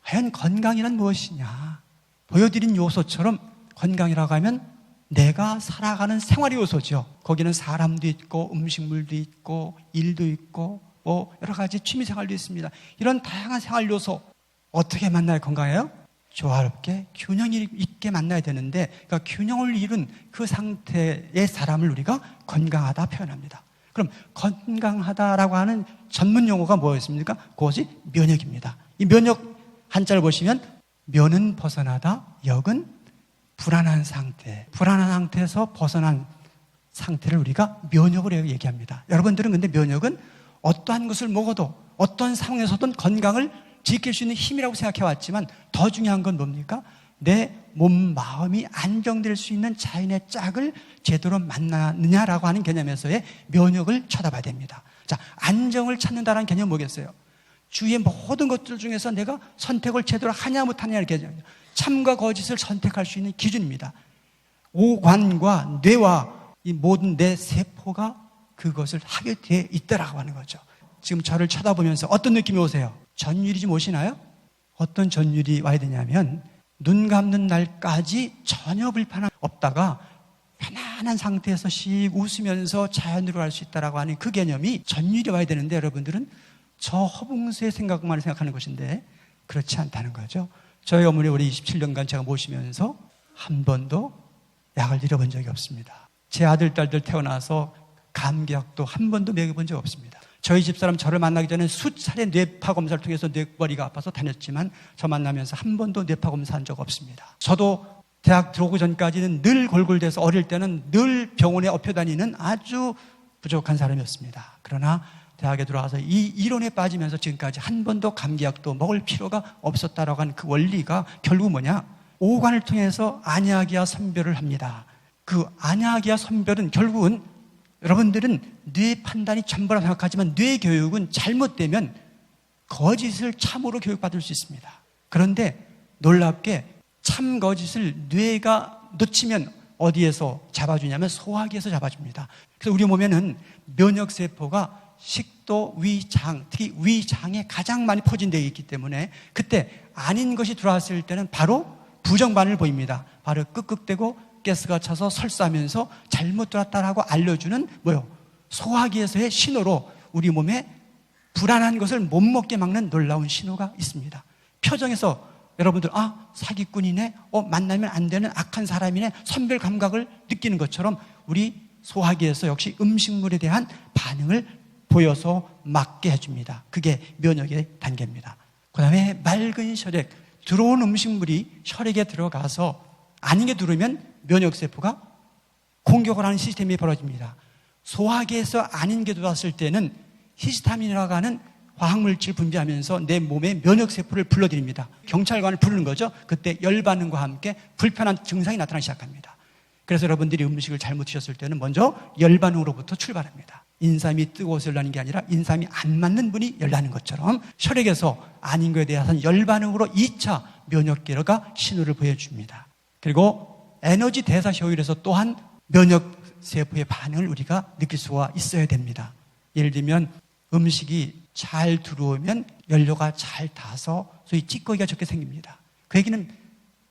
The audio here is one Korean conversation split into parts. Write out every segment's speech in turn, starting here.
과연 건강이란 무엇이냐? 보여드린 요소처럼 건강이라고 하면 내가 살아가는 생활의 요소죠. 거기는 사람도 있고 음식물도 있고 일도 있고 뭐 여러 가지 취미생활도 있습니다. 이런 다양한 생활 요소 어떻게 만나야 건강해요? 조화롭게 균형 있게 만나야 되는데, 그러니까 균형을 이룬 그 상태의 사람을 우리가 건강하다 표현합니다. 그럼 건강하다라고 하는 전문 용어가 뭐였습니까? 그것이 면역입니다. 이 면역 한자를 보시면 면은 벗어나다, 역은 불안한 상태, 불안한 상태에서 벗어난 상태를 우리가 면역을 얘기합니다. 여러분들은 근데 면역은 어떠한 것을 먹어도 어떤 상황에서든 건강을 지킬 수 있는 힘이라고 생각해 왔지만, 더 중요한 건 뭡니까? 내 몸, 마음이 안정될 수 있는 자연의 짝을 제대로 만나느냐라고 하는 개념에서의 면역을 쳐다봐야 됩니다. 자, 안정을 찾는다는 개념은 뭐겠어요? 주위의 모든 것들 중에서 내가 선택을 제대로 하냐 못하냐의 개념이죠. 참과 거짓을 선택할 수 있는 기준입니다. 오관과 뇌와 이 모든 내 세포가 그것을 하게 되어 있다라고 하는 거죠. 지금 저를 쳐다보면서 어떤 느낌이 오세요? 전율이 좀 오시나요? 어떤 전율이 와야 되냐면, 눈 감는 날까지 전혀 불편함 없다가 편안한 상태에서 씩 웃으면서 자연으로 할 수 있다라고 하는 그 개념이 전율이 와야 되는데, 여러분들은 저 허봉수의 생각만 생각하는 것인데 그렇지 않다는 거죠. 저희 어머니 우리 27년간 제가 모시면서 한 번도 약을 잃어본 적이 없습니다. 제 아들, 딸들 태어나서 감기약도 한 번도 먹여본 적 없습니다. 저희 집사람 저를 만나기 전에 수차례 뇌파 검사를 통해서 뇌머리가 아파서 다녔지만 저 만나면서 한 번도 뇌파 검사한 적 없습니다. 저도 대학 들어오기 전까지는 늘 골골대서 어릴 때는 늘 병원에 업혀 다니는 아주 부족한 사람이었습니다. 그러나 대학에 들어와서 이 이론에 빠지면서 지금까지 한 번도 감기약도 먹을 필요가 없었다라고 하는 그 원리가 결국 뭐냐? 오관을 통해서 안약이야 선별을 합니다. 그 안약이야 선별은 결국은 여러분들은 뇌 판단이 전부라고 생각하지만 뇌 교육은 잘못되면 거짓을 참으로 교육받을 수 있습니다. 그런데 놀랍게 참 거짓을 뇌가 놓치면 어디에서 잡아주냐면 소화기에서 잡아줍니다. 그래서 우리 몸에는 면역세포가 식도, 위장, 특히 위장에 가장 많이 포진되어 있기 때문에 그때 아닌 것이 들어왔을 때는 바로 부정반응을 보입니다. 바로 끄끄대고 가스가 차서 설사하면서 잘못 들어왔다라고 알려주는 뭐요? 소화기에서의 신호로 우리 몸에 불안한 것을 못 먹게 막는 놀라운 신호가 있습니다. 표정에서 여러분들 사기꾼이네, 만나면 안 되는 악한 사람이네, 선별 감각을 느끼는 것처럼 우리 소화기에서 역시 음식물에 대한 반응을 보여서 막게 해줍니다. 그게 면역의 단계입니다. 그 다음에 맑은 혈액, 들어온 음식물이 혈액에 들어가서 아닌 게 들어오면 면역세포가 공격을 하는 시스템이 벌어집니다. 소화기에서 아닌 게 들어왔을 때는 히스타민이라고 하는 화학물질 분비하면서 내 몸의 면역세포를 불러들입니다. 경찰관을 부르는 거죠. 그때 열반응과 함께 불편한 증상이 나타나기 시작합니다. 그래서 여러분들이 음식을 잘못 드셨을 때는 먼저 열반응으로부터 출발합니다. 인삼이 뜨거워서 열나는 게 아니라 인삼이 안 맞는 분이 열나는 것처럼 혈액에서 아닌 것에 대해서는 열반응으로 2차 면역계가 신호를 보여줍니다. 그리고 에너지 대사 효율에서 또한 면역세포의 반응을 우리가 느낄 수가 있어야 됩니다. 예를 들면 음식이 잘 들어오면 연료가 잘 타서 소위 찌꺼기가 적게 생깁니다. 그 얘기는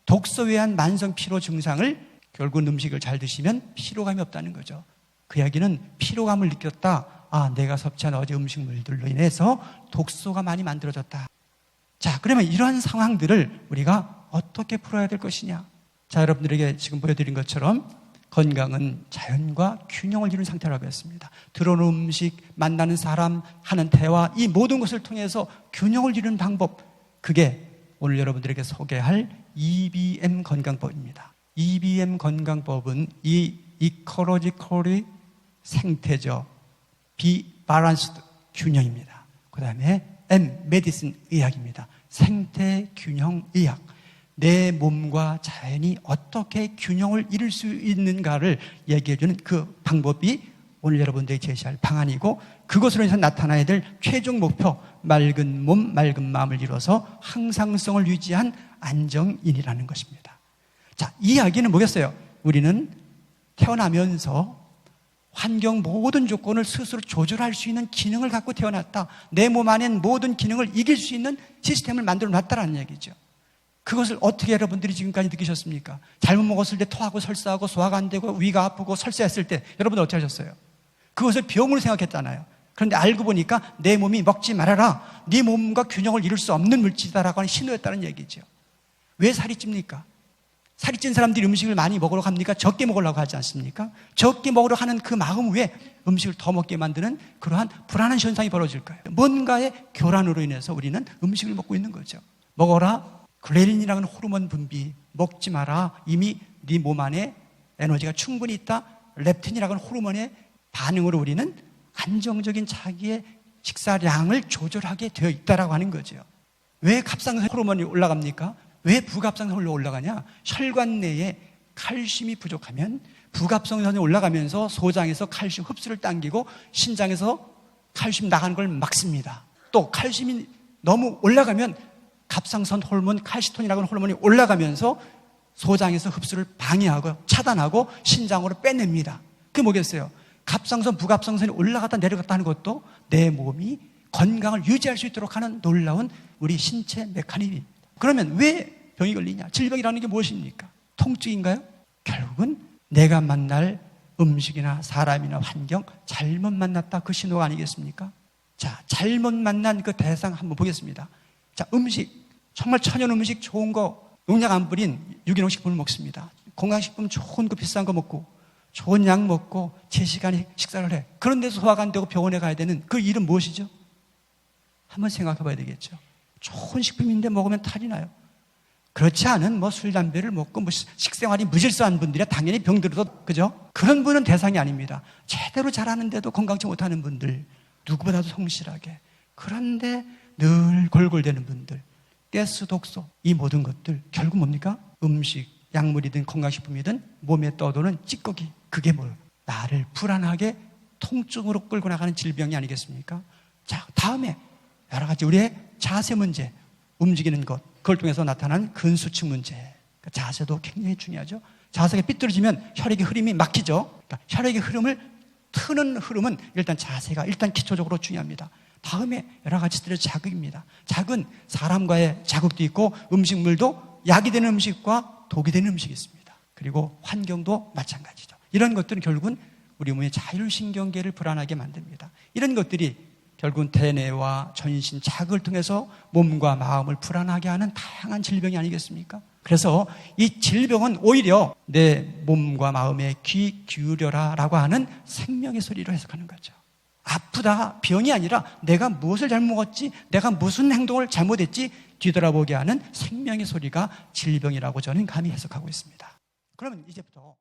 독소외한 만성 피로 증상을 결국 음식을 잘 드시면 피로감이 없다는 거죠. 그 이야기는 피로감을 느꼈다. 내가 섭취한 어제 음식물들로 인해서 독소가 많이 만들어졌다. 자, 그러면 이러한 상황들을 우리가 어떻게 풀어야 될 것이냐? 자, 여러분들에게 지금 보여드린 것처럼 건강은 자연과 균형을 이룬 상태라고 했습니다. 들어오는 음식, 만나는 사람, 하는 대화, 이 모든 것을 통해서 균형을 이루는 방법, 그게 오늘 여러분들에게 소개할 EBM 건강법입니다. EBM 건강법은 이 이코로지컬리 생태적 비바란스드 균형입니다. 그 다음에 M 메디슨 의학입니다. 생태 균형 의학. 내 몸과 자연이 어떻게 균형을 이룰 수 있는가를 얘기해주는 그 방법이 오늘 여러분들이 제시할 방안이고, 그것으로 인해서 나타나야 될 최종 목표, 맑은 몸, 맑은 마음을 이뤄서 항상성을 유지한 안정인이라는 것입니다. 자, 이 이야기는 뭐겠어요? 우리는 태어나면서 환경 모든 조건을 스스로 조절할 수 있는 기능을 갖고 태어났다. 내 몸 안엔 모든 기능을 이길 수 있는 시스템을 만들어 놨다라는 얘기죠. 그것을 어떻게 여러분들이 지금까지 느끼셨습니까? 잘못 먹었을 때 토하고 설사하고 소화가 안 되고 위가 아프고 설사했을 때 여러분들 어떻게 하셨어요? 그것을 병으로 생각했잖아요. 그런데 알고 보니까 내 몸이 먹지 말아라, 네 몸과 균형을 이룰 수 없는 물질이다라고 하는 신호였다는 얘기죠. 왜 살이 찝니까? 살이 찐 사람들이 음식을 많이 먹으러 갑니까? 적게 먹으려고 하지 않습니까? 적게 먹으러 하는 그 마음 외에 음식을 더 먹게 만드는 그러한 불안한 현상이 벌어질까요? 뭔가의 교란으로 인해서 우리는 음식을 먹고 있는 거죠. 먹어라, 그레린이라는 호르몬 분비, 먹지 마라, 이미 네 몸 안에 에너지가 충분히 있다, 렙틴이라는 호르몬의 반응으로 우리는 안정적인 자기의 식사량을 조절하게 되어 있다라고 하는 거죠. 왜 갑상선 호르몬이 올라갑니까? 왜 부갑상선으로 올라가냐? 혈관 내에 칼슘이 부족하면 부갑상선이 올라가면서 소장에서 칼슘 흡수를 당기고 신장에서 칼슘 나가는 걸 막습니다. 또 칼슘이 너무 올라가면 갑상선 호르몬 칼시톤이라고 하는 호르몬이 올라가면서 소장에서 흡수를 방해하고 차단하고 신장으로 빼냅니다. 그게 뭐겠어요? 갑상선, 부갑상선이 올라갔다 내려갔다 하는 것도 내 몸이 건강을 유지할 수 있도록 하는 놀라운 우리 신체 메커니즘입니다. 그러면 왜 병이 걸리냐? 질병이라는 게 무엇입니까? 통증인가요? 결국은 내가 만날 음식이나 사람이나 환경 잘못 만났다, 그 신호가 아니겠습니까? 자, 잘못 만난 그 대상 한번 보겠습니다. 자, 음식, 정말 천연 음식 좋은 거, 농약 안 뿌린 유기농 식품을 먹습니다. 건강식품 좋은 거 비싼 거 먹고 좋은 약 먹고 제 시간에 식사를 해. 그런데도 소화가 안 되고 병원에 가야 되는 그 일은 무엇이죠? 한번 생각해 봐야 되겠죠. 좋은 식품인데 먹으면 탈이 나요. 그렇지 않은 술, 담배를 먹고 식생활이 무질서한 분들이 당연히 병들어도, 그죠? 그런 분은 대상이 아닙니다. 제대로 잘하는데도 건강치 못하는 분들, 누구보다도 성실하게. 그런데 늘 골골대는 분들, 가스, 독소, 이 모든 것들 결국 뭡니까? 음식, 약물이든 건강식품이든 몸에 떠도는 찌꺼기, 그게 뭐예요? 나를 불안하게 통증으로 끌고 나가는 질병이 아니겠습니까? 자, 다음에 여러 가지 우리의 자세 문제, 움직이는 것, 그걸 통해서 나타난 근수축 문제. 그러니까 자세도 굉장히 중요하죠. 자세가 삐뚤어지면 혈액의 흐름이 막히죠. 그러니까 혈액의 흐름을 트는 흐름은 일단 자세가 일단 기초적으로 중요합니다. 다음에 여러 가지 스트레스 자극입니다. 자극은 사람과의 자극도 있고 음식물도 약이 되는 음식과 독이 되는 음식이 있습니다. 그리고 환경도 마찬가지죠. 이런 것들은 결국은 우리 몸의 자율신경계를 불안하게 만듭니다. 이런 것들이 결국은 대뇌와 전신 자극을 통해서 몸과 마음을 불안하게 하는 다양한 질병이 아니겠습니까? 그래서 이 질병은 오히려 내 몸과 마음에 귀 기울여라 라고 하는 생명의 소리로 해석하는 거죠. 아프다, 병이 아니라 내가 무엇을 잘못 먹었지, 내가 무슨 행동을 잘못했지 뒤돌아보게 하는 생명의 소리가 질병이라고 저는 감히 해석하고 있습니다. 그러면 이제부터